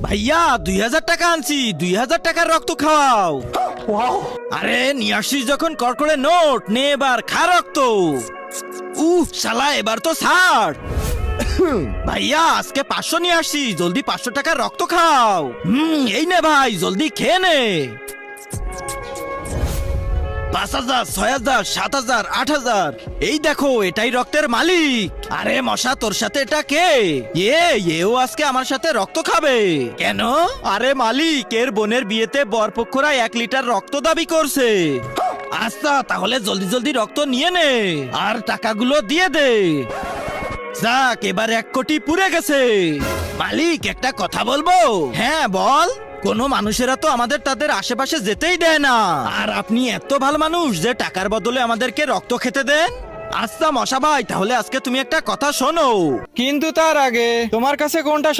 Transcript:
ভাইয়া 2000 টাকা আনছি, 2000 টাকার রক্ত খাওয়াও। আরে নিয়ে আসিস যখন কড়কড়ে নোট নে, এবার খা রক্ত। শালা এবার তো ছাড়। ভাইয়া আজকে 500 নিয়ে আসি, জলদি 500 টাকার রক্ত খাও। এই নে ভাই, জলদি খেয়ে নে। 5000, 6000, 7000, 8000, এই দেখো এটাই রক্তের মালিক। আরে মশা, তোর সাথে এটা কে? এও আজকে আমার সাথে রক্ত খাবে কেন? আরে মালিক, এর বোনের বিয়েতে বরপক্ষরা 1 লিটার রক্ত দাবি করছে। আচ্ছা তাহলে জলদি জলদি রক্ত নিয়ে নে আর টাকাগুলো দিয়ে দে। যাক, এবার 1 কোটি পুড়ে গেছে। মালিক একটা কথা বলবো? হ্যাঁ বল। কোন মানুষেরা তো আমাদের তাদের আশেপাশে যেতেই দেয় না, আর আপনি এত ভালো মানুষ যে টাকার বদলে আমাদেরকে রক্ত খেতে দেন। আচ্ছা মশা ভাই, তাহলে আজকে তুমি একটা কথা শোনো। কিন্তু তার আগে তোমার কাছে কোনটা